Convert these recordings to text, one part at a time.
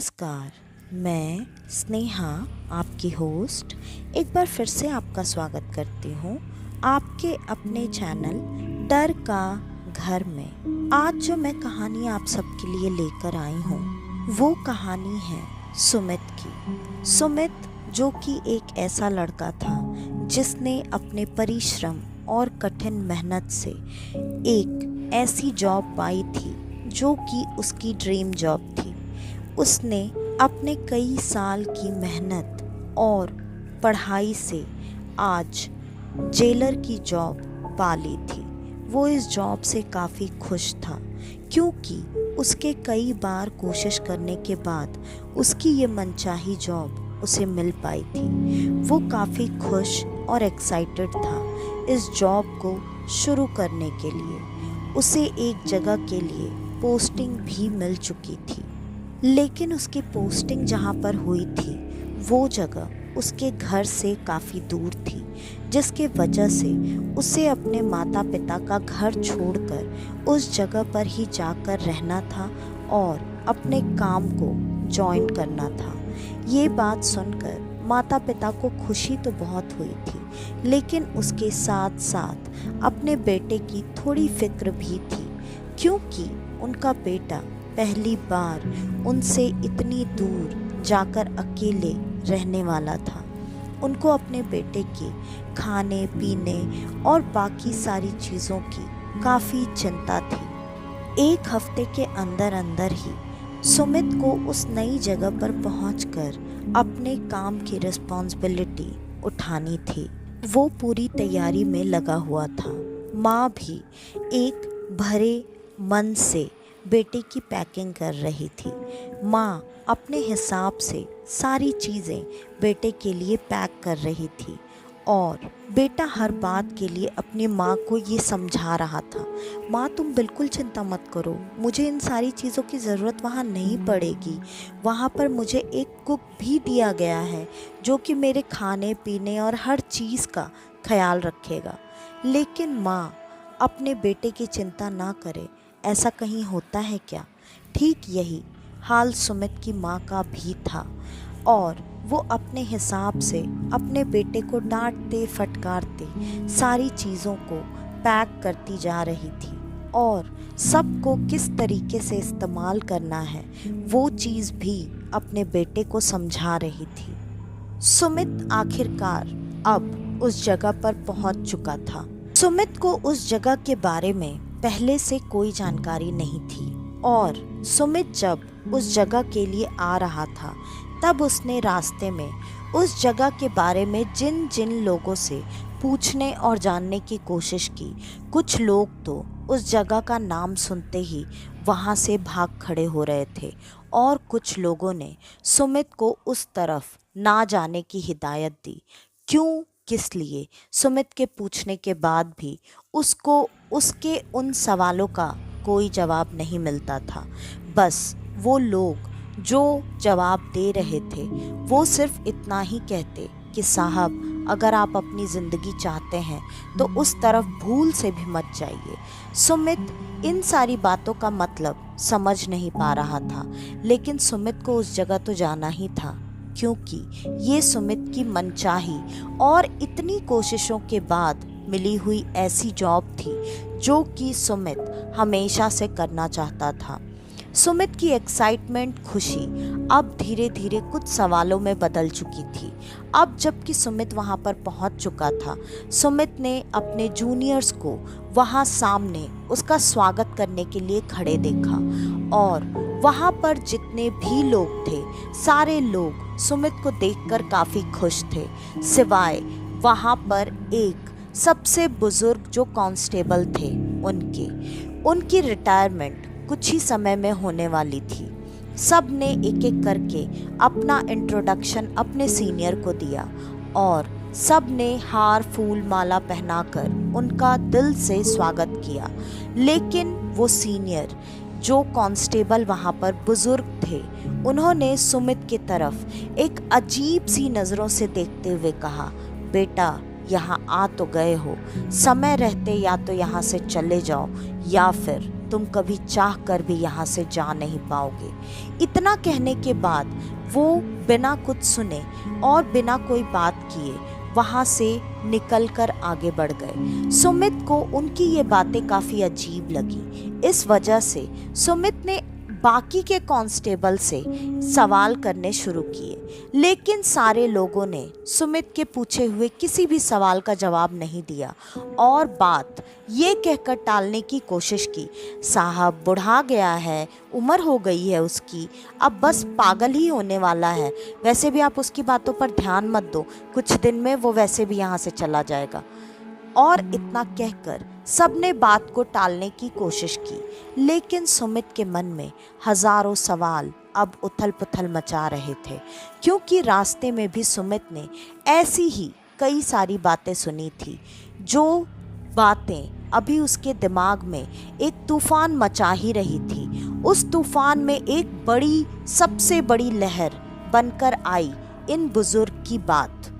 नमस्कार, मैं स्नेहा आपकी होस्ट एक बार फिर से आपका स्वागत करती हूँ आपके अपने चैनल डर का घर में। आज जो मैं कहानी आप सबके लिए लेकर आई हूँ वो कहानी है सुमित की। सुमित जो कि एक ऐसा लड़का था जिसने अपने परिश्रम और कठिन मेहनत से एक ऐसी जॉब पाई थी जो कि उसकी ड्रीम जॉब थी। उसने अपने कई साल की मेहनत और पढ़ाई से आज जेलर की जॉब पा ली थी। वो इस जॉब से काफ़ी खुश था क्योंकि उसके कई बार कोशिश करने के बाद उसकी ये मनचाही जॉब उसे मिल पाई थी। वो काफ़ी खुश और एक्साइटेड था इस जॉब को शुरू करने के लिए। उसे एक जगह के लिए पोस्टिंग भी मिल चुकी थी, लेकिन उसकी पोस्टिंग जहाँ पर हुई थी वो जगह उसके घर से काफ़ी दूर थी, जिसके वजह से उसे अपने माता पिता का घर छोड़कर उस जगह पर ही जाकर रहना था और अपने काम को जॉइन करना था। ये बात सुनकर माता पिता को खुशी तो बहुत हुई थी, लेकिन उसके साथ साथ अपने बेटे की थोड़ी फिक्र भी थी क्योंकि उनका बेटा पहली बार उनसे इतनी दूर जाकर अकेले रहने वाला था। उनको अपने बेटे के खाने पीने और बाकी सारी चीज़ों की काफ़ी चिंता थी। एक हफ्ते के अंदर अंदर ही सुमित को उस नई जगह पर पहुंचकर अपने काम की रिस्पॉन्सिबिलिटी उठानी थी। वो पूरी तैयारी में लगा हुआ था। माँ भी एक भरे मन से बेटे की पैकिंग कर रही थी। माँ अपने हिसाब से सारी चीज़ें बेटे के लिए पैक कर रही थी और बेटा हर बात के लिए अपनी माँ को ये समझा रहा था, माँ तुम बिल्कुल चिंता मत करो, मुझे इन सारी चीज़ों की ज़रूरत वहाँ नहीं पड़ेगी। वहाँ पर मुझे एक कुक भी दिया गया है जो कि मेरे खाने पीने और हर चीज़ का ख्याल रखेगा। लेकिन माँ अपने बेटे की चिंता ना करे, ऐसा कहीं होता है क्या? ठीक यही हाल सुमित की माँ का भी था और वो अपने हिसाब से अपने बेटे को डांटते फटकारते सारी चीज़ों को पैक करती जा रही थी और सबको किस तरीके से इस्तेमाल करना है वो चीज़ भी अपने बेटे को समझा रही थी। सुमित आखिरकार अब उस जगह पर पहुंच चुका था। सुमित को उस जगह के बारे में पहले से कोई जानकारी नहीं थी और सुमित जब उस जगह के लिए आ रहा था तब उसने रास्ते में उस जगह के बारे में जिन जिन लोगों से पूछने और जानने की कोशिश की, कुछ लोग तो उस जगह का नाम सुनते ही वहाँ से भाग खड़े हो रहे थे और कुछ लोगों ने सुमित को उस तरफ ना जाने की हिदायत दी। क्यों, किस लिए? सुमित के पूछने के बाद भी उसको उसके उन सवालों का कोई जवाब नहीं मिलता था। बस वो लोग जो जवाब दे रहे थे वो सिर्फ इतना ही कहते कि साहब अगर आप अपनी ज़िंदगी चाहते हैं तो उस तरफ भूल से भी मत जाइए। सुमित इन सारी बातों का मतलब समझ नहीं पा रहा था, लेकिन सुमित को उस जगह तो जाना ही था क्योंकि ये सुमित की मनचाही और इतनी कोशिशों के बाद मिली हुई ऐसी जॉब थी जो कि सुमित हमेशा से करना चाहता था। सुमित की एक्साइटमेंट, खुशी अब धीरे धीरे कुछ सवालों में बदल चुकी थी। अब जबकि सुमित वहाँ पर पहुँच चुका था, सुमित ने अपने जूनियर्स को वहाँ सामने उसका स्वागत करने के लिए खड़े देखा और वहाँ पर जितने भी लोग थे सारे लोग सुमित को देखकर काफ़ी खुश थे, सिवाय वहाँ पर एक सबसे बुजुर्ग जो कांस्टेबल थे उनकी रिटायरमेंट कुछ ही समय में होने वाली थी। सब ने एक एक करके अपना इंट्रोडक्शन अपने सीनियर को दिया और सब ने हार फूल माला पहनाकर उनका दिल से स्वागत किया। लेकिन वो सीनियर जो कांस्टेबल वहाँ पर बुजुर्ग थे उन्होंने सुमित की तरफ एक अजीब सी नज़रों से देखते हुए कहा, बेटा यहाँ आ तो गए हो, समय रहते या तो यहाँ से चले जाओ या फिर तुम कभी चाह कर भी यहाँ से जा नहीं पाओगे। इतना कहने के बाद वो बिना कुछ सुने और बिना कोई बात किए वहाँ से निकलकर आगे बढ़ गए। सुमित को उनकी ये बातें काफ़ी अजीब लगी। इस वजह से सुमित ने बाकी के कांस्टेबल से सवाल करने शुरू किए, लेकिन सारे लोगों ने सुमित के पूछे हुए किसी भी सवाल का जवाब नहीं दिया और बात ये कहकर टालने की कोशिश की, साहब बुढ़ा गया है, उम्र हो गई है उसकी, अब बस पागल ही होने वाला है। वैसे भी आप उसकी बातों पर ध्यान मत दो, कुछ दिन में वो वैसे भी यहाँ से चला जाएगा। और इतना कहकर सबने बात को टालने की कोशिश की, लेकिन सुमित के मन में हजारों सवाल अब उथल पुथल मचा रहे थे, क्योंकि रास्ते में भी सुमित ने ऐसी ही कई सारी बातें सुनी थी, जो बातें अभी उसके दिमाग में एक तूफान मचा ही रही थी। उस तूफान में एक बड़ी, सबसे बड़ी लहर बनकर आई इन बुजुर्ग की बात।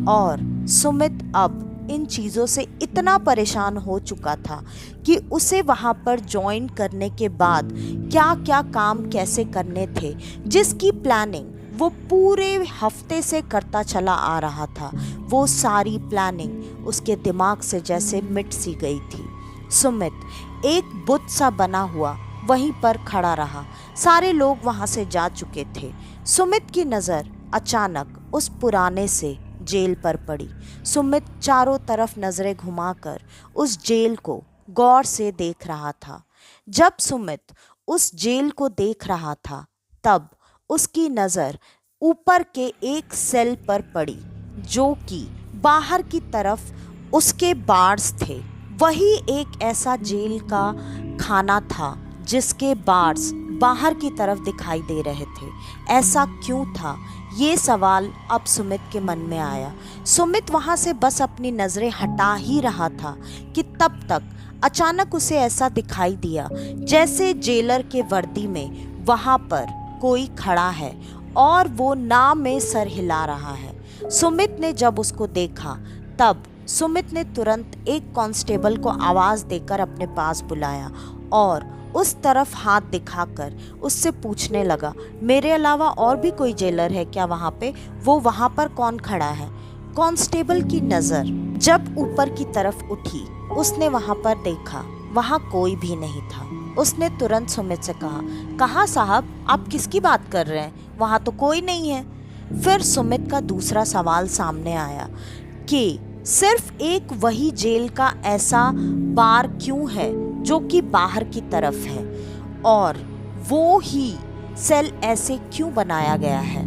और सुमित अब इन चीज़ों से इतना परेशान हो चुका था कि उसे वहाँ पर ज्वाइन करने के बाद क्या क्या काम कैसे करने थे, जिसकी प्लानिंग वो पूरे हफ्ते से करता चला आ रहा था, वो सारी प्लानिंग उसके दिमाग से जैसे मिट सी गई थी। सुमित एक बुत सा बना हुआ वहीं पर खड़ा रहा। सारे लोग वहाँ से जा चुके थे। सुमित की नज़र अचानक उस पुराने से जेल पर पड़ी। सुमित चारों तरफ नजरें घुमाकर उस जेल को गौर से देख रहा था। जब सुमित उस जेल को देख रहा था, तब उसकी नज़र ऊपर के एक सेल पर पड़ी, जो कि बाहर की तरफ उसके बार्स थे। वही एक ऐसा जेल का खाना था जिसके बार्स बाहर की तरफ दिखाई दे रहे थे। ऐसा क्यों था, ये सवाल अब सुमित के मन में आया। सुमित वहाँ से बस अपनी नज़रें हटा ही रहा था कि तब तक अचानक उसे ऐसा दिखाई दिया जैसे जेलर के वर्दी में वहाँ पर कोई खड़ा है और वो ना में सर हिला रहा है। सुमित ने जब उसको देखा, तब सुमित ने तुरंत एक कांस्टेबल को आवाज़ देकर अपने पास बुलाया और उस तरफ हाथ दिखाकर उससे पूछने लगा, मेरे अलावा और भी कोई जेलर है क्या वहाँ पे? वो वहाँ पर कौन खड़ा है? कांस्टेबल की नज़र जब ऊपर की तरफ उठी, उसने वहाँ पर देखा, वहाँ कोई भी नहीं था। उसने तुरंत सुमित से कहा, कहाँ साहब, आप किसकी बात कर रहे हैं? वहाँ तो कोई नहीं है। फिर सुमित का दूसरा सवाल सामने आया कि सिर्फ एक वही जेल का ऐसा बार क्यों है जो कि बाहर की तरफ है, और वो ही सेल ऐसे क्यों बनाया गया है?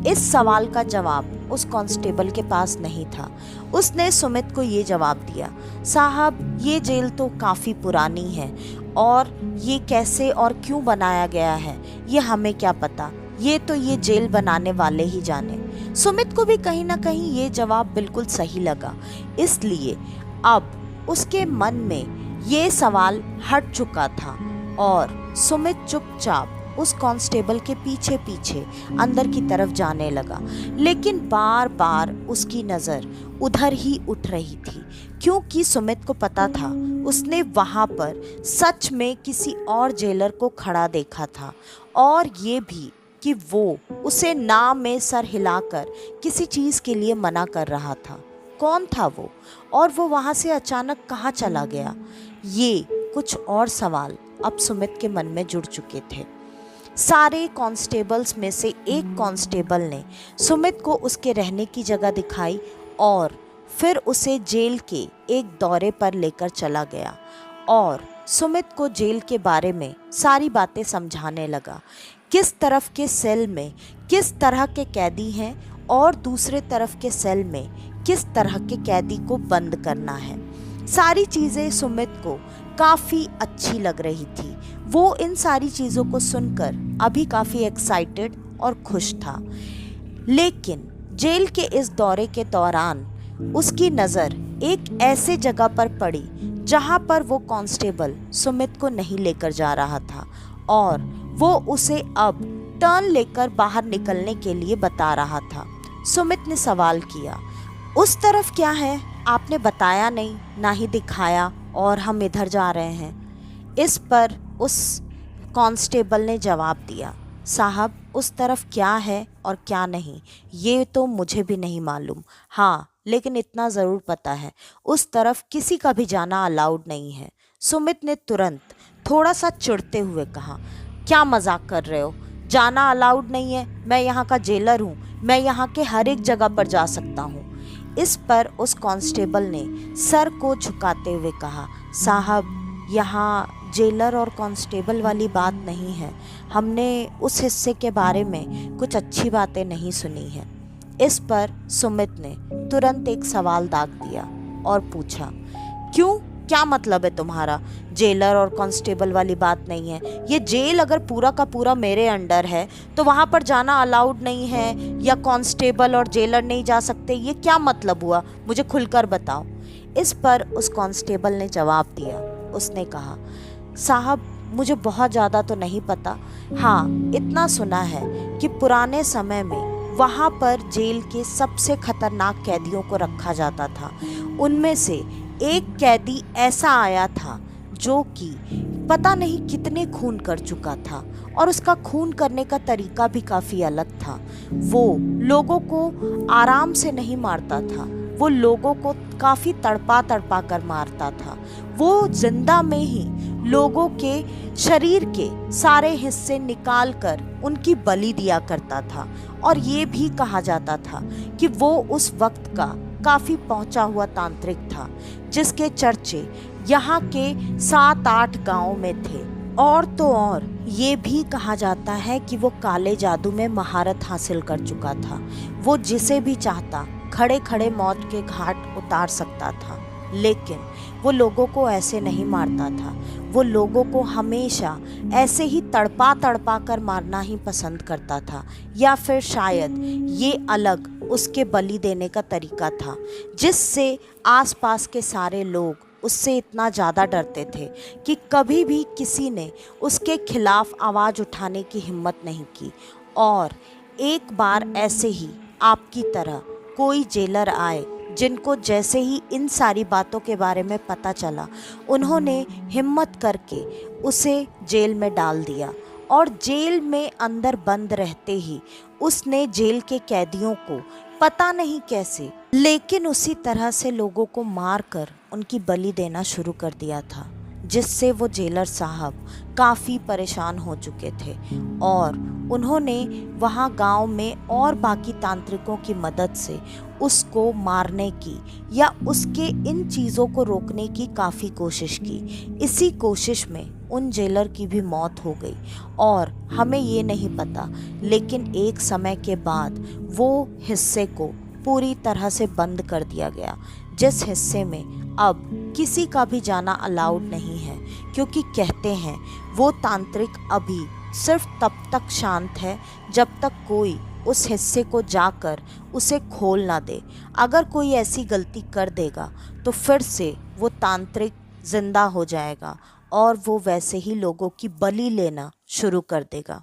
इस सवाल का जवाब उस कांस्टेबल के पास नहीं था। उसने सुमित को ये जवाब दिया, साहब ये जेल तो काफ़ी पुरानी है और ये कैसे और क्यों बनाया गया है ये हमें क्या पता, ये जेल बनाने वाले ही जाने। सुमित को भी कहीं ना कहीं ये जवाब बिल्कुल सही लगा, इसलिए अब उसके मन में ये सवाल हट चुका था और सुमित चुपचाप उस कांस्टेबल के पीछे पीछे अंदर की तरफ जाने लगा। लेकिन बार बार उसकी नज़र उधर ही उठ रही थी, क्योंकि सुमित को पता था उसने वहाँ पर सच में किसी और जेलर को खड़ा देखा था, और ये भी कि वो उसे ना में सर हिलाकर किसी चीज़ के लिए मना कर रहा था। कौन था वो, और वो वहाँ से अचानक कहाँ चला गया? ये कुछ और सवाल अब सुमित के मन में जुड़ चुके थे। सारे कांस्टेबल्स में से एक कांस्टेबल ने सुमित को उसके रहने की जगह दिखाई और फिर उसे जेल के एक दौरे पर लेकर चला गया और सुमित को जेल के बारे में सारी बातें समझाने लगा। किस तरफ के सेल में किस तरह के कैदी हैं और दूसरे तरफ के सेल में किस तरह के कैदी को बंद करना है। सारी चीज़ें सुमित को काफ़ी अच्छी लग रही थी। वो इन सारी चीज़ों को सुनकर अभी काफ़ी एक्साइटेड और खुश था। लेकिन जेल के इस दौरे के दौरान उसकी नज़र एक ऐसे जगह पर पड़ी जहाँ पर वो कांस्टेबल सुमित को नहीं लेकर जा रहा था और वो उसे अब टर्न लेकर बाहर निकलने के लिए बता रहा था। सुमित ने सवाल किया, उस तरफ क्या है? आपने बताया नहीं, ना ही दिखाया, और हम इधर जा रहे हैं। इस पर उस कांस्टेबल ने जवाब दिया, साहब उस तरफ क्या है और क्या नहीं ये तो मुझे भी नहीं मालूम। हाँ, लेकिन इतना ज़रूर पता है उस तरफ किसी का भी जाना अलाउड नहीं है। सुमित ने तुरंत थोड़ा सा चिढ़ते हुए कहा, क्या मजाक कर रहे हो? जाना अलाउड नहीं है? मैं यहाँ का जेलर हूँ, मैं यहाँ के हर एक जगह पर जा सकता हूँ। इस पर उस कांस्टेबल ने सर को झुकाते हुए कहा, साहब यहाँ जेलर और कांस्टेबल वाली बात नहीं है। हमने उस हिस्से के बारे में कुछ अच्छी बातें नहीं सुनी हैं। इस पर सुमित ने तुरंत एक सवाल दाग दिया और पूछा, क्यों, क्या मतलब है तुम्हारा? जेलर और कांस्टेबल वाली बात नहीं है। ये जेल अगर पूरा का पूरा मेरे अंडर है तो वहाँ पर जाना अलाउड नहीं है या कांस्टेबल और जेलर नहीं जा सकते, ये क्या मतलब हुआ? मुझे खुलकर बताओ। इस पर उस कांस्टेबल ने जवाब दिया। उसने कहा, साहब मुझे बहुत ज़्यादा तो नहीं पता, हाँ इतना सुना है कि पुराने समय में वहाँ पर जेल के सबसे खतरनाक कैदियों को रखा जाता था। उनमें से एक कैदी ऐसा आया था जो कि पता नहीं कितने खून कर चुका था और उसका खून करने का तरीका भी काफ़ी अलग था। वो लोगों को आराम से नहीं मारता था, वो लोगों को काफ़ी तड़पा तड़पा कर मारता था। वो जिंदा में ही लोगों के शरीर के सारे हिस्से निकाल कर उनकी बलि दिया करता था और ये भी कहा जाता था कि वो उस वक्त का काफ़ी पहुंचा हुआ तांत्रिक था जिसके चर्चे यहाँ के 7-8 गांवों में थे। और तो और ये भी कहा जाता है कि वो काले जादू में महारत हासिल कर चुका था। वो जिसे भी चाहता खड़े खड़े मौत के घाट उतार सकता था, लेकिन वो लोगों को ऐसे नहीं मारता था। वो लोगों को हमेशा ऐसे ही तड़पा तड़पा कर मारना ही पसंद करता था, या फिर शायद ये अलग उसके बलि देने का तरीका था जिससे आसपास के सारे लोग उससे इतना ज़्यादा डरते थे कि कभी भी किसी ने उसके खिलाफ आवाज़ उठाने की हिम्मत नहीं की। और एक बार ऐसे ही आपकी तरह कोई जेलर आए जिनको जैसे ही इन सारी बातों के बारे में पता चला, उन्होंने हिम्मत करके उसे जेल में डाल दिया और जेल में अंदर बंद रहते ही उसने जेल के कैदियों को पता नहीं कैसे लेकिन उसी तरह से लोगों को मार कर उनकी बलि देना शुरू कर दिया था, जिससे वो जेलर साहब काफ़ी परेशान हो चुके थे और उन्होंने वहाँ गांव में और बाकी तांत्रिकों की मदद से उसको मारने की या उसके इन चीज़ों को रोकने की काफ़ी कोशिश की। इसी कोशिश में उन जेलर की भी मौत हो गई और हमें ये नहीं पता, लेकिन एक समय के बाद वो हिस्से को पूरी तरह से बंद कर दिया गया, जिस हिस्से में अब किसी का भी जाना अलाउड नहीं है, क्योंकि कहते हैं वो तांत्रिक अभी सिर्फ तब तक शांत है जब तक कोई उस हिस्से को जाकर उसे खोल ना दे। अगर कोई ऐसी गलती कर देगा तो फिर से वो तांत्रिक जिंदा हो जाएगा और वो वैसे ही लोगों की बलि लेना शुरू कर देगा।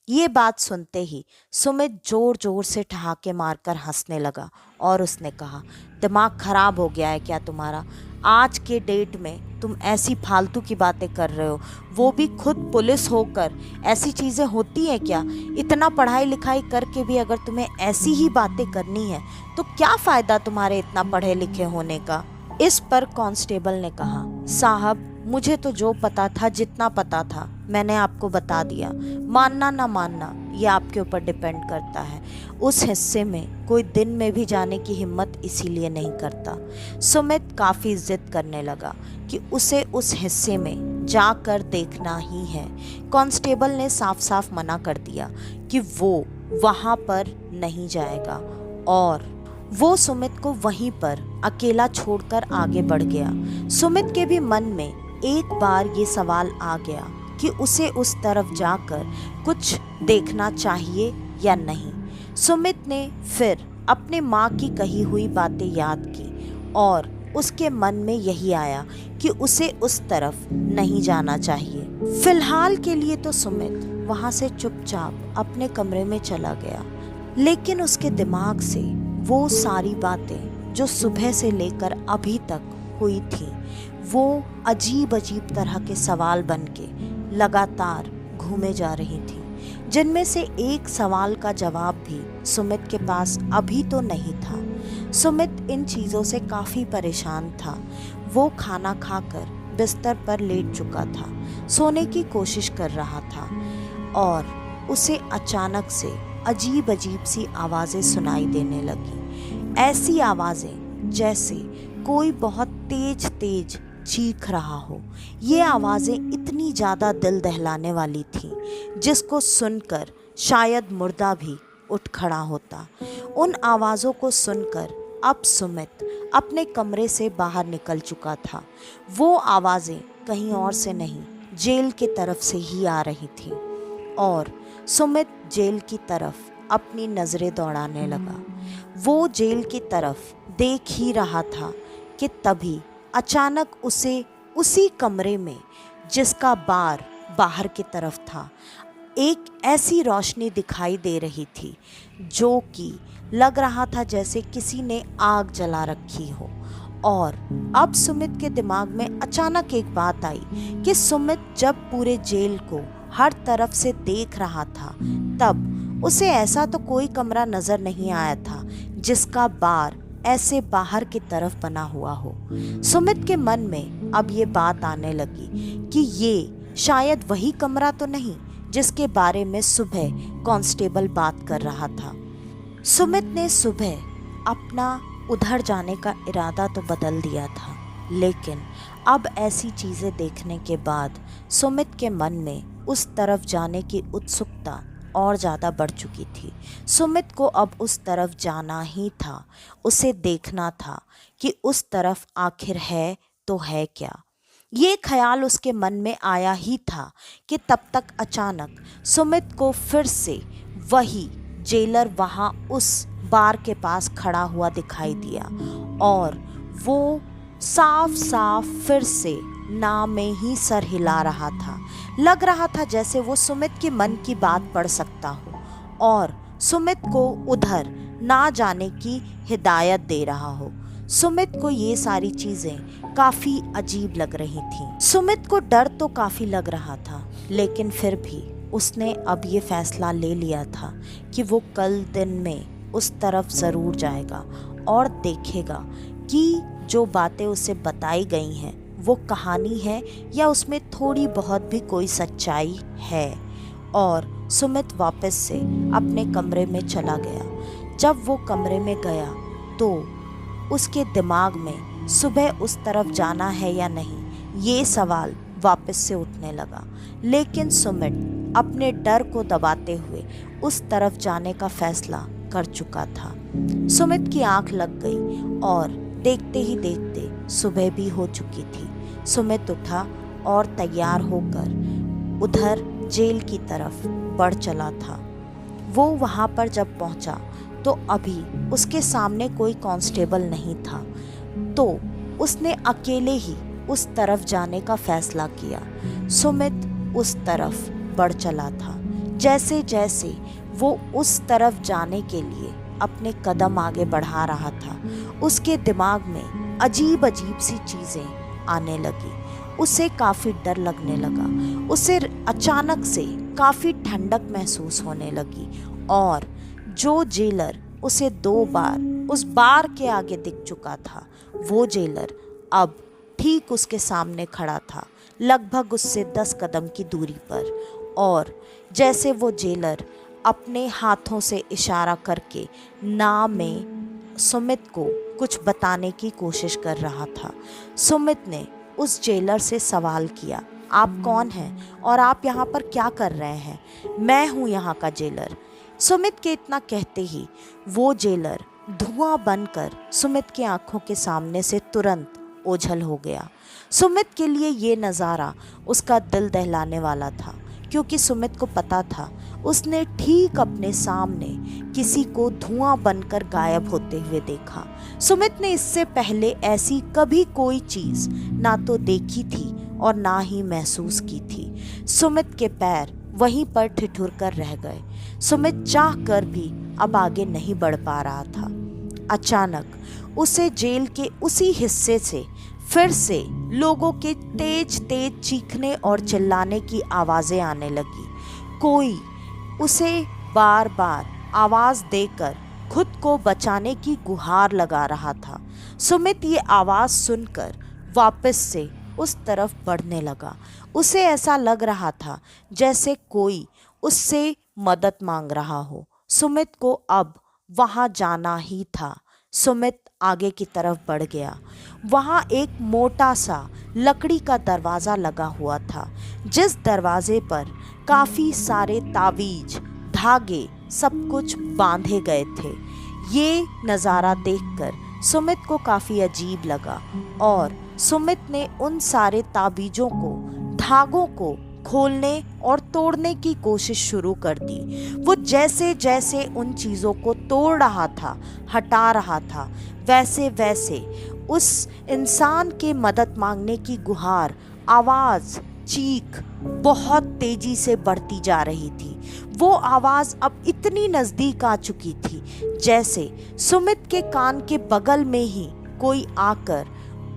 ये बात सुनते ही सुमित जोर जोर से ठहाके मारकर हंसने लगा और उसने कहा, दिमाग खराब हो गया है क्या तुम्हारा? आज के डेट में तुम ऐसी फालतू की बातें कर रहे हो, वो भी खुद पुलिस होकर। ऐसी चीज़ें होती हैं क्या? इतना पढ़ाई लिखाई करके भी अगर तुम्हें ऐसी ही बातें करनी है तो क्या फ़ायदा तुम्हारे इतना पढ़े लिखे होने का? इस पर कांस्टेबल ने कहा, साहब मुझे तो जो पता था, जितना पता था मैंने आपको बता दिया। मानना ना मानना ये आपके ऊपर डिपेंड करता है। उस हिस्से में कोई दिन में भी जाने की हिम्मत इसीलिए नहीं करता। सुमित काफ़ी जिद करने लगा कि उसे उस हिस्से में जाकर देखना ही है। कांस्टेबल ने साफ साफ मना कर दिया कि वो वहाँ पर नहीं जाएगा और वो सुमित को वहीं पर अकेला छोड़कर आगे बढ़ गया। सुमित के भी मन में एक बार ये सवाल आ गया कि उसे उस तरफ जाकर कुछ देखना चाहिए या नहीं। सुमित ने फिर अपने माँ की कही हुई बातें याद की और उसके मन में यही आया कि उसे उस तरफ नहीं जाना चाहिए। फिलहाल के लिए तो सुमित वहाँ से चुपचाप अपने कमरे में चला गया, लेकिन उसके दिमाग से वो सारी बातें जो सुबह से लेकर अभी तक हुई थी, वो अजीब अजीब तरह के सवाल बन के लगातार घूमे जा रही थी, जिनमें से एक सवाल का जवाब भी सुमित के पास अभी तो नहीं था। सुमित इन चीज़ों से काफ़ी परेशान था। वो खाना खाकर बिस्तर पर लेट चुका था, सोने की कोशिश कर रहा था और उसे अचानक से अजीब अजीब सी आवाज़ें सुनाई देने लगी। ऐसी आवाज़ें जैसे कोई बहुत तेज तेज चीख रहा हो। ये आवाज़ें इतनी ज़्यादा दिल दहलाने वाली थीं, जिसको सुनकर शायद मुर्दा भी उठ खड़ा होता। उन आवाज़ों को सुनकर अब सुमित अपने कमरे से बाहर निकल चुका था। वो आवाज़ें कहीं और से नहीं, जेल की तरफ से ही आ रही थी और सुमित जेल की तरफ अपनी नज़रें दौड़ाने लगा। वो जेल की तरफ देख ही रहा था कि तभी अचानक उसे उसी कमरे में, जिसका बार बाहर की तरफ था, एक ऐसी रोशनी दिखाई दे रही थी जो कि लग रहा था जैसे किसी ने आग जला रखी हो। और अब सुमित के दिमाग में अचानक एक बात आई कि सुमित जब पूरे जेल को हर तरफ से देख रहा था, तब उसे ऐसा तो कोई कमरा नजर नहीं आया था जिसका बार ऐसे बाहर की तरफ बना हुआ हो। सुमित के मन में अब ये बात आने लगी कि ये शायद वही कमरा तो नहीं जिसके बारे में सुबह कांस्टेबल बात कर रहा था। सुमित ने सुबह अपना उधर जाने का इरादा तो बदल दिया था, लेकिन अब ऐसी चीज़ें देखने के बाद सुमित के मन में उस तरफ जाने की उत्सुकता और ज़्यादा बढ़ चुकी थी। सुमित को अब उस तरफ जाना ही था। उसे देखना था कि उस तरफ आखिर है तो है क्या। ये ख्याल उसके मन में आया ही था कि तब तक अचानक सुमित को फिर से वही जेलर वहाँ उस बार के पास खड़ा हुआ दिखाई दिया और वो साफ साफ फिर से ना में ही सर हिला रहा था। लग रहा था जैसे वो सुमित के मन की बात पढ़ सकता हो और सुमित को उधर ना जाने की हिदायत दे रहा हो। सुमित को ये सारी चीज़ें काफ़ी अजीब लग रही थीं। सुमित को डर तो काफ़ी लग रहा था, लेकिन फिर भी उसने अब ये फैसला ले लिया था कि वो कल दिन में उस तरफ ज़रूर जाएगा और देखेगा कि जो बातें उसे बताई गई हैं वो कहानी है या उसमें थोड़ी बहुत भी कोई सच्चाई है। और सुमित वापस से अपने कमरे में चला गया। जब वो कमरे में गया तो उसके दिमाग में सुबह उस तरफ जाना है या नहीं, ये सवाल वापस से उठने लगा। लेकिन सुमित अपने डर को दबाते हुए उस तरफ जाने का फैसला कर चुका था। सुमित की आंख लग गई और देखते ही देखते सुबह भी हो चुकी थी। सुमित उठा और तैयार होकर उधर जेल की तरफ बढ़ चला था। वो वहाँ पर जब पहुँचा तो अभी उसके सामने कोई कांस्टेबल नहीं था, तो उसने अकेले ही उस तरफ जाने का फैसला किया। सुमित उस तरफ बढ़ चला था। जैसे जैसे वो उस तरफ जाने के लिए अपने कदम आगे बढ़ा रहा था, उसके दिमाग में अजीब अजीब सी चीज़ें आने लगी। उसे काफ़ी डर लगने लगा। उसे अचानक से काफ़ी ठंडक महसूस होने लगी और जो जेलर उसे 2 बार उस बार के आगे दिख चुका था, वो जेलर अब ठीक उसके सामने खड़ा था, लगभग उससे 10 कदम की दूरी पर। और जैसे वो जेलर अपने हाथों से इशारा करके ना में सुमित को कुछ बताने की कोशिश कर रहा था। सुमित ने उस जेलर से सवाल किया, आप कौन हैं और आप यहाँ पर क्या कर रहे हैं? मैं हूँ यहाँ का जेलर। सुमित के इतना कहते ही वो जेलर धुआं बनकर सुमित की आंखों के सामने से तुरंत ओझल हो गया। सुमित के लिए ये नज़ारा उसका दिल दहलाने वाला था, क्योंकि सुमित को पता था उसने ठीक अपने सामने किसी को धुआं बनकर गायब होते हुए देखा। सुमित ने इससे पहले ऐसी कभी कोई चीज़ ना तो देखी थी और ना ही महसूस की थी। सुमित के पैर वहीं पर ठिठुर कर रह गए। सुमित चाह कर भी अब आगे नहीं बढ़ पा रहा था। अचानक उसे जेल के उसी हिस्से से फिर से लोगों के तेज तेज चीखने और चिल्लाने की आवाज़ें आने लगी। कोई उसे बार बार आवाज़ देकर खुद को बचाने की गुहार लगा रहा था। सुमित ये आवाज़ सुनकर वापस से उस तरफ बढ़ने लगा। उसे ऐसा लग रहा था जैसे कोई उससे मदद मांग रहा हो। सुमित को अब वहाँ जाना ही था। सुमित आगे की तरफ बढ़ गया। वहाँ एक मोटा सा लकड़ी का दरवाज़ा लगा हुआ था, जिस दरवाजे पर काफ़ी सारे तावीज, धागे, सब कुछ बांधे गए थे। ये नज़ारा देखकर सुमित को काफ़ी अजीब लगा और सुमित ने उन सारे ताबीज़ों को, धागों को खोलने और तोड़ने की कोशिश शुरू कर दी। वो जैसे जैसे उन चीज़ों को तोड़ रहा था, हटा रहा था, वैसे वैसे उस इंसान के मदद मांगने की गुहार, आवाज़, चीख बहुत तेजी से बढ़ती जा रही थी। वो आवाज़ अब इतनी नज़दीक आ चुकी थी जैसे सुमित के कान के बगल में ही कोई आकर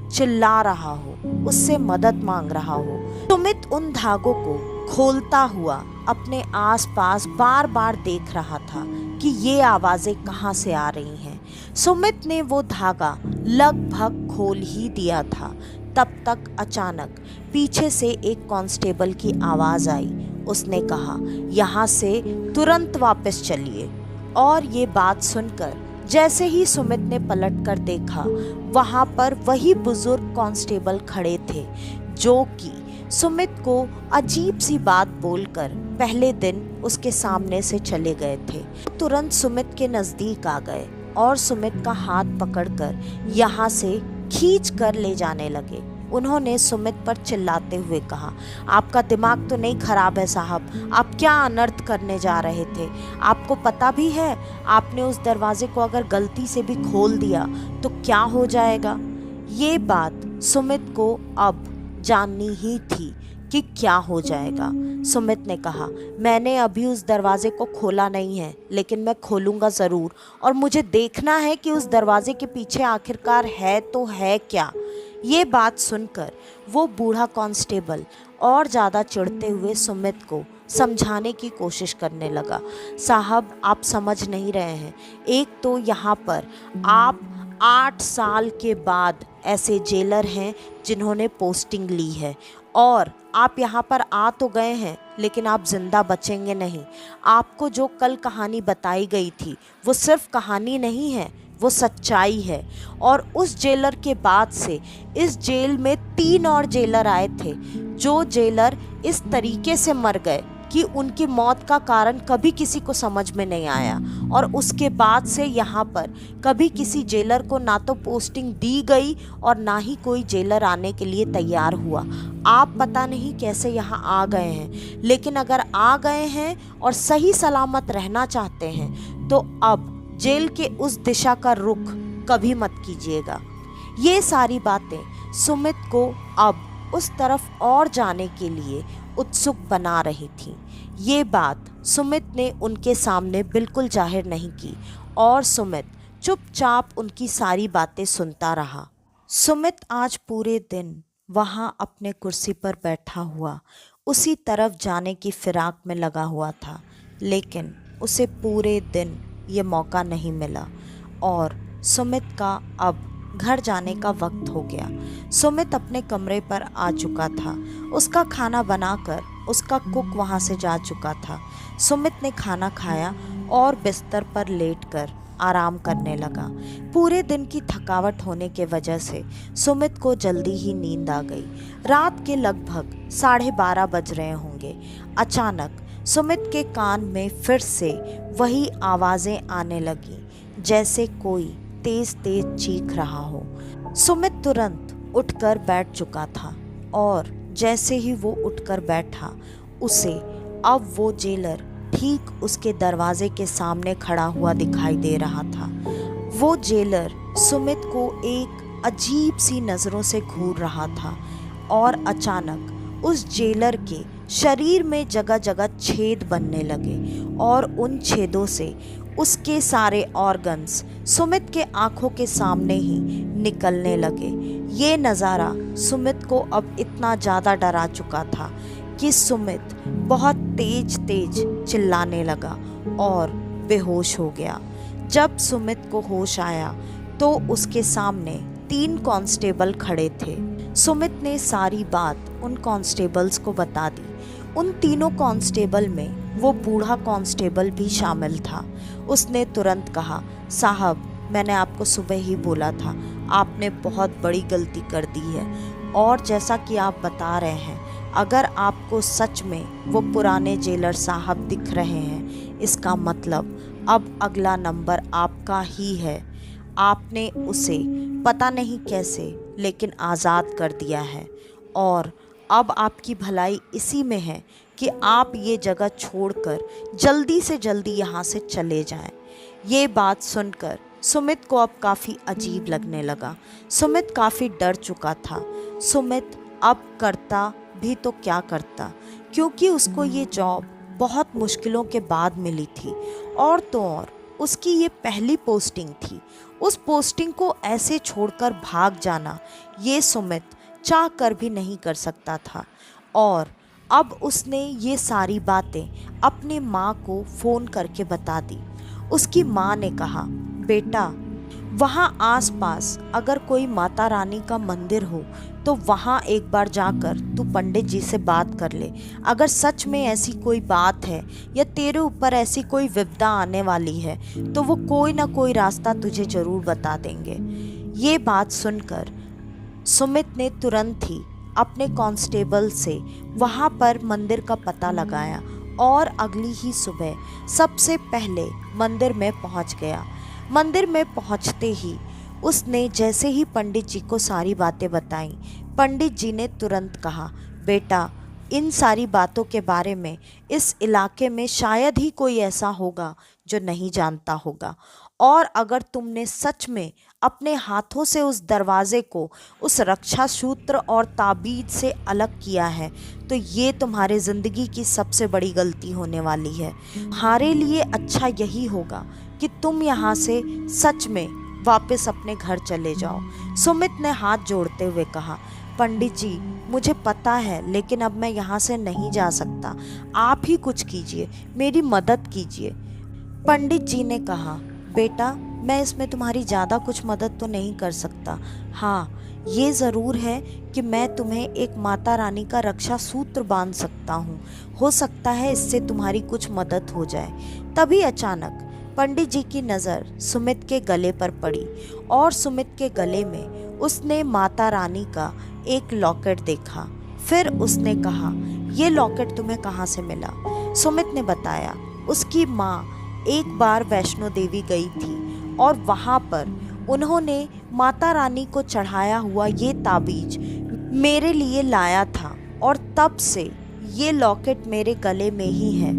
चिल्ला रहा हो, उससे मदद मांग रहा हो। सुमित उन धागों को खोलता हुआ अपने आसपास बार बार देख रहा था कि ये आवाज़ें कहाँ से आ रही हैं। सुमित ने वो धागा लगभग खोल ही दिया था, तब तक अचानक पीछे से एक कांस्टेबल की आवाज़ आई। उसने कहा, यहाँ से तुरंत वापस चलिए। और ये बात सुनकर जैसे ही सुमित ने पलट कर देखा, वहाँ पर वही बुजुर्ग कांस्टेबल खड़े थे जो कि सुमित को अजीब सी बात बोलकर पहले दिन उसके सामने से चले गए थे। तुरंत सुमित के नज़दीक आ गए और सुमित का हाथ पकड़कर यहाँ से खींच कर ले जाने लगे। उन्होंने सुमित पर चिल्लाते हुए कहा, आपका दिमाग तो नहीं खराब है साहब, आप क्या अनर्थ करने जा रहे थे? आपको पता भी है आपने उस दरवाजे को अगर गलती से भी खोल दिया तो क्या हो जाएगा? ये बात सुमित को अब जाननी ही थी कि क्या हो जाएगा। सुमित ने कहा, मैंने अभी उस दरवाजे को खोला नहीं है, लेकिन मैं खोलूँगा ज़रूर, और मुझे देखना है कि उस दरवाजे के पीछे आखिरकार है तो है क्या। ये बात सुनकर वो बूढ़ा कांस्टेबल और ज़्यादा चिढ़ते हुए सुमित को समझाने की कोशिश करने लगा। साहब, आप समझ नहीं रहे हैं। एक तो यहाँ पर आप 8 साल के बाद ऐसे जेलर हैं जिन्होंने पोस्टिंग ली है, और आप यहाँ पर आ तो गए हैं लेकिन आप जिंदा बचेंगे नहीं। आपको जो कल कहानी बताई गई थी वो सिर्फ कहानी नहीं है, वो सच्चाई है। और उस जेलर के बाद से इस जेल में 3 और जेलर आए थे, जो जेलर इस तरीके से मर गए कि उनकी मौत का कारण कभी किसी को समझ में नहीं आया। और उसके बाद से यहाँ पर कभी किसी जेलर को ना तो पोस्टिंग दी गई और ना ही कोई जेलर आने के लिए तैयार हुआ। आप पता नहीं कैसे यहाँ आ गए हैं, लेकिन अगर आ गए हैं और सही सलामत रहना चाहते हैं तो अब जेल के उस दिशा का रुख कभी मत कीजिएगा। ये सारी बातें सुमित को अब उस तरफ और जाने के लिए उत्सुक बना रही थी। ये बात सुमित ने उनके सामने बिल्कुल जाहिर नहीं की और सुमित चुपचाप उनकी सारी बातें सुनता रहा। सुमित आज पूरे दिन वहाँ अपने कुर्सी पर बैठा हुआ उसी तरफ जाने की फिराक में लगा हुआ था, लेकिन उसे पूरे दिन ये मौका नहीं मिला और सुमित का अब घर जाने का वक्त हो गया। सुमित अपने कमरे पर आ चुका था। उसका खाना बनाकर उसका कुक वहाँ से जा चुका था। सुमित ने खाना खाया और बिस्तर पर लेटकर आराम करने लगा। पूरे दिन की थकावट होने के वजह से सुमित को जल्दी ही नींद आ गई। रात के लगभग 12:30 बज रहे होंगे। अचानक सुमित के कान में फिर से वही आवाज़ें आने लगी, जैसे कोई तेज तेज चीख रहा हो। सुमित तुरंत उठकर बैठ चुका था और जैसे ही वो उठकर बैठा, उसे अब वो जेलर ठीक उसके दरवाजे के सामने खड़ा हुआ दिखाई दे रहा था। वो जेलर सुमित को एक अजीब सी नज़रों से घूर रहा था और अचानक उस जेलर के शरीर में जगह जगह छेद बनने लगे और उन छेदों से उसके सारे ऑर्गन्स सुमित के आंखों के सामने ही निकलने लगे। ये नज़ारा सुमित को अब इतना ज़्यादा डरा चुका था कि सुमित बहुत तेज तेज चिल्लाने लगा और बेहोश हो गया। जब सुमित को होश आया तो उसके सामने 3 कांस्टेबल खड़े थे। सुमित ने सारी बात उन कांस्टेबल्स को बता दी। उन तीनों कांस्टेबल में वो बूढ़ा कांस्टेबल भी शामिल था। उसने तुरंत कहा, साहब, मैंने आपको सुबह ही बोला था, आपने बहुत बड़ी गलती कर दी है। और जैसा कि आप बता रहे हैं, अगर आपको सच में वो पुराने जेलर साहब दिख रहे हैं, इसका मतलब अब अगला नंबर आपका ही है। आपने उसे पता नहीं कैसे लेकिन आज़ाद कर दिया है और अब आपकी भलाई इसी में है कि आप ये जगह छोड़कर जल्दी से जल्दी यहाँ से चले जाएं। ये बात सुनकर सुमित को अब काफ़ी अजीब लगने लगा। सुमित काफ़ी डर चुका था। सुमित अब करता भी तो क्या करता, क्योंकि उसको ये जॉब बहुत मुश्किलों के बाद मिली थी और तो और उसकी ये पहली पोस्टिंग थी। उस पोस्टिंग को ऐसे छोड़कर भाग जाना ये सुमित चाह कर भी नहीं कर सकता था। और अब उसने ये सारी बातें अपनी माँ को फ़ोन करके बता दी। उसकी माँ ने कहा, बेटा, वहाँ आसपास अगर कोई माता रानी का मंदिर हो तो वहाँ एक बार जाकर तू पंडित जी से बात कर ले। अगर सच में ऐसी कोई बात है या तेरे ऊपर ऐसी कोई विपदा आने वाली है तो वो कोई ना कोई रास्ता तुझे ज़रूर बता देंगे। ये बात सुनकर सुमित ने तुरंत ही अपने कांस्टेबल से वहाँ पर मंदिर का पता लगाया और अगली ही सुबह सबसे पहले मंदिर में पहुँच गया। मंदिर में पहुँचते ही उसने जैसे ही पंडित जी को सारी बातें बताईं, पंडित जी ने तुरंत कहा, बेटा, इन सारी बातों के बारे में इस इलाके में शायद ही कोई ऐसा होगा जो नहीं जानता होगा। और अगर तुमने सच में अपने हाथों से उस दरवाजे को उस रक्षा सूत्र और ताबीज़ से अलग किया है तो ये तुम्हारे ज़िंदगी की सबसे बड़ी गलती होने वाली है। हमारे लिए अच्छा यही होगा कि तुम यहाँ से सच में वापस अपने घर चले जाओ। सुमित ने हाथ जोड़ते हुए कहा, पंडित जी, मुझे पता है, लेकिन अब मैं यहाँ से नहीं जा सकता। आप ही कुछ कीजिए, मेरी मदद कीजिए। पंडित जी ने कहा, बेटा, मैं इसमें तुम्हारी ज़्यादा कुछ मदद तो नहीं कर सकता। हाँ, ये ज़रूर है कि मैं तुम्हें एक माता रानी का रक्षा सूत्र बांध सकता हूँ। हो सकता है इससे तुम्हारी कुछ मदद हो जाए। तभी अचानक पंडित जी की नज़र सुमित के गले पर पड़ी और सुमित के गले में उसने माता रानी का एक लॉकेट देखा। फिर उसने कहा, ये लॉकेट तुम्हें कहाँ से मिला? सुमित ने बताया, उसकी माँ एक बार वैष्णो देवी गई थी और वहाँ पर उन्होंने माता रानी को चढ़ाया हुआ ये ताबीज मेरे लिए लाया था और तब से ये लॉकेट मेरे गले में ही है।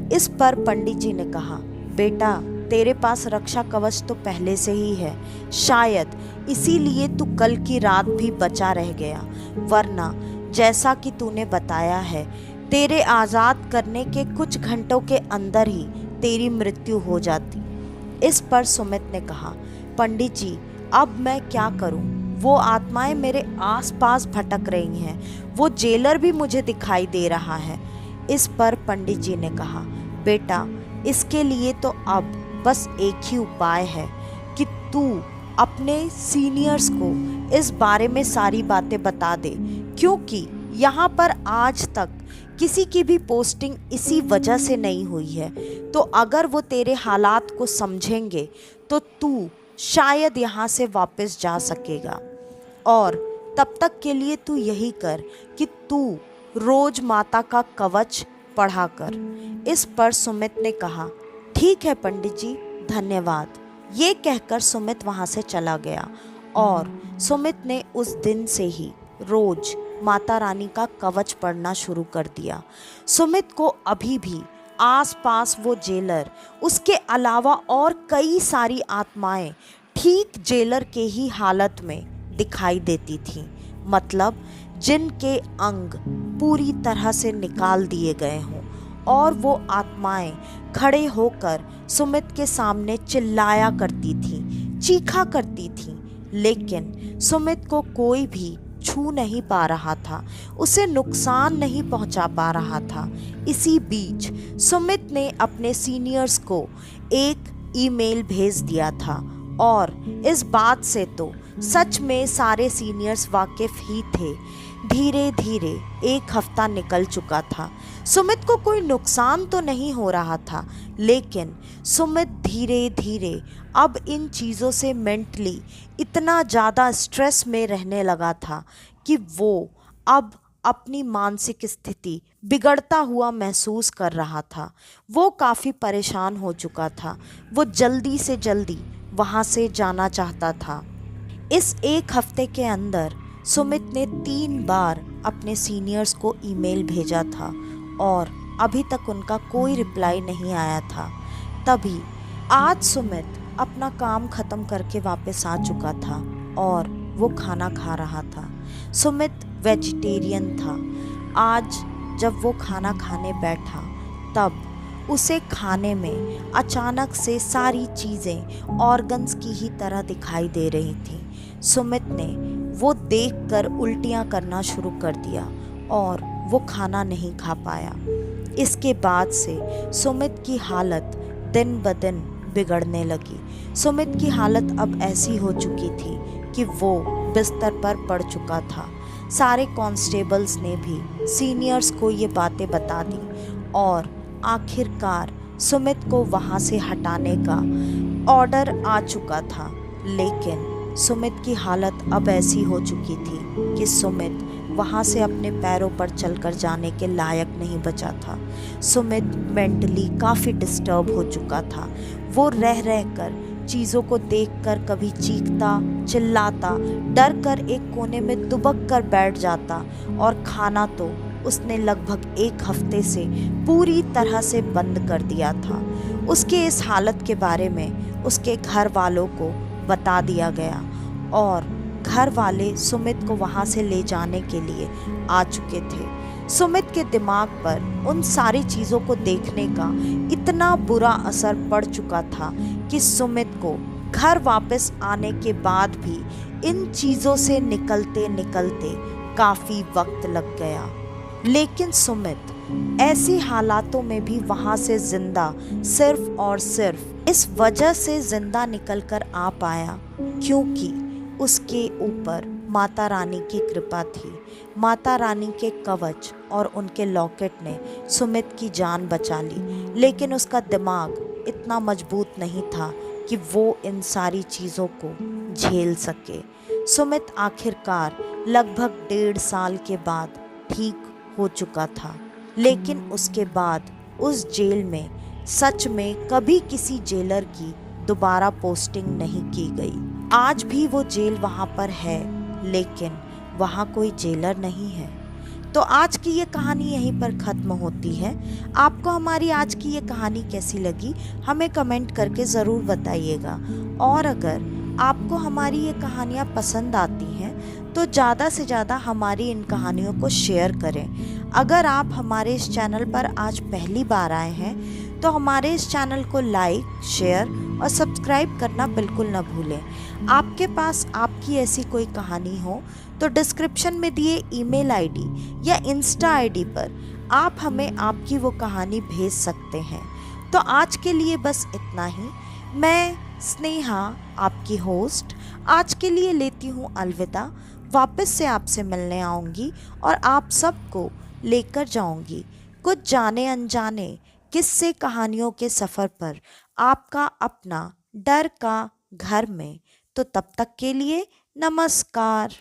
इस पर पंडित जी ने कहा, बेटा, तेरे पास रक्षा कवच तो पहले से ही है, शायद इसीलिए तू कल की रात भी बचा रह गया, वरना जैसा कि तूने बताया है, तेरे आज़ाद करने के कुछ घंटों के अंदर ही तेरी मृत्यु हो जाती। इस पर सुमित ने कहा, पंडित जी, अब मैं क्या करूं? वो आत्माएं मेरे आसपास भटक रही हैं, वो जेलर भी मुझे दिखाई दे रहा है। इस पर पंडित जी ने कहा, बेटा, इसके लिए तो अब बस एक ही उपाय है कि तू अपने सीनियर्स को इस बारे में सारी बातें बता दे, क्योंकि यहाँ पर आज तक किसी की भी पोस्टिंग इसी वजह से नहीं हुई है। तो अगर वो तेरे हालात को समझेंगे तो तू शायद यहाँ से वापस जा सकेगा। और तब तक के लिए तू यही कर कि तू रोज माता का कवच पढ़ा कर। इस पर सुमित ने कहा, ठीक है पंडित जी, धन्यवाद। ये कहकर सुमित वहाँ से चला गया और सुमित ने उस दिन से ही रोज माता रानी का कवच पढ़ना शुरू कर दिया। सुमित को अभी भी आसपास वो जेलर, उसके अलावा और कई सारी आत्माएं ठीक जेलर के ही हालत में दिखाई देती थीं, मतलब जिनके अंग पूरी तरह से निकाल दिए गए हों। और वो आत्माएं खड़े होकर सुमित के सामने चिल्लाया करती थीं, चीखा करती थीं, लेकिन सुमित को कोई भी छू नहीं पा रहा था, उसे नुकसान नहीं पहुंचा पा रहा था। इसी बीच सुमित ने अपने सीनियर्स को एक ईमेल भेज दिया था और इस बात से तो सच में सारे सीनियर्स वाकिफ ही थे। धीरे धीरे एक हफ्ता निकल चुका था। सुमित को कोई नुकसान तो नहीं हो रहा था, लेकिन सुमित धीरे धीरे अब इन चीज़ों से मेंटली इतना ज़्यादा स्ट्रेस में रहने लगा था कि वो अब अपनी मानसिक स्थिति बिगड़ता हुआ महसूस कर रहा था। वो काफ़ी परेशान हो चुका था। वो जल्दी से जल्दी वहाँ से जाना चाहता था। इस एक हफ्ते के अंदर सुमित ने 3 बार अपने सीनियर्स को ईमेल भेजा था और अभी तक उनका कोई रिप्लाई नहीं आया था। तभी आज सुमित अपना काम ख़त्म करके वापस आ चुका था और वो खाना खा रहा था। सुमित वेजिटेरियन था। आज जब वो खाना खाने बैठा तब उसे खाने में अचानक से सारी चीज़ें ऑर्गन्स की ही तरह दिखाई दे रही थी। सुमित ने वो देखकर उल्टियाँ करना शुरू कर दिया और वो खाना नहीं खा पाया। इसके बाद से सुमित की हालत दिन ब दिन बिगड़ने लगी। सुमित की हालत अब ऐसी हो चुकी थी कि वो बिस्तर पर पड़ चुका था। सारे कांस्टेबल्स ने भी सीनियर्स को ये बातें बता दी और आखिरकार सुमित को वहाँ से हटाने का ऑर्डर आ चुका था। लेकिन सुमित की हालत अब ऐसी हो चुकी थी कि सुमित वहाँ से अपने पैरों पर चलकर जाने के लायक नहीं बचा था। सुमित मेंटली काफ़ी डिस्टर्ब हो चुका था। वो रह कर चीज़ों को देखकर कभी चीखता, चिल्लाता, डर कर एक कोने में दुबक कर बैठ जाता और खाना तो उसने लगभग 1 हफ्ते से पूरी तरह से बंद कर दिया था। उसके इस हालत के बारे में उसके घर वालों को बता दिया गया और घर वाले सुमित को वहाँ से ले जाने के लिए आ चुके थे। सुमित के दिमाग पर उन सारी चीज़ों को देखने का इतना बुरा असर पड़ चुका था कि सुमित को घर वापस आने के बाद भी इन चीज़ों से निकलते निकलते काफ़ी वक्त लग गया। लेकिन सुमित ऐसी हालातों में भी वहाँ से जिंदा सिर्फ और सिर्फ इस वजह से जिंदा निकल कर आ पाया क्योंकि उसके ऊपर माता रानी की कृपा थी। माता रानी के कवच और उनके लॉकेट ने सुमित की जान बचा ली, लेकिन उसका दिमाग इतना मजबूत नहीं था कि वो इन सारी चीज़ों को झेल सके। सुमित आखिरकार लगभग 1.5 साल के बाद ठीक हो चुका था, लेकिन उसके बाद उस जेल में सच में कभी किसी जेलर की दोबारा पोस्टिंग नहीं की गई। आज भी वो जेल वहाँ पर है, लेकिन वहाँ कोई जेलर नहीं है। तो आज की ये कहानी यहीं पर ख़त्म होती है। आपको हमारी आज की ये कहानी कैसी लगी हमें कमेंट करके ज़रूर बताइएगा। और अगर आपको हमारी ये कहानियाँ पसंद आती हैं तो ज़्यादा से ज़्यादा हमारी इन कहानियों को शेयर करें। अगर आप हमारे इस चैनल पर आज पहली बार आए हैं तो हमारे इस चैनल को लाइक, शेयर और सब्सक्राइब करना बिल्कुल न भूलें। आपके पास आपकी ऐसी कोई कहानी हो तो डिस्क्रिप्शन में दिए ईमेल आईडी या इंस्टा आईडी पर आप हमें आपकी वो कहानी भेज सकते हैं। तो आज के लिए बस इतना ही। मैं स्नेहा आपकी होस्ट आज के लिए लेती हूँ अलविदा। वापस से आपसे मिलने आऊँगी और आप सबको लेकर जाऊँगी कुछ जाने अनजाने किस्से कहानियों के सफ़र पर आपका अपना डर का घर में। तो तब तक के लिए नमस्कार।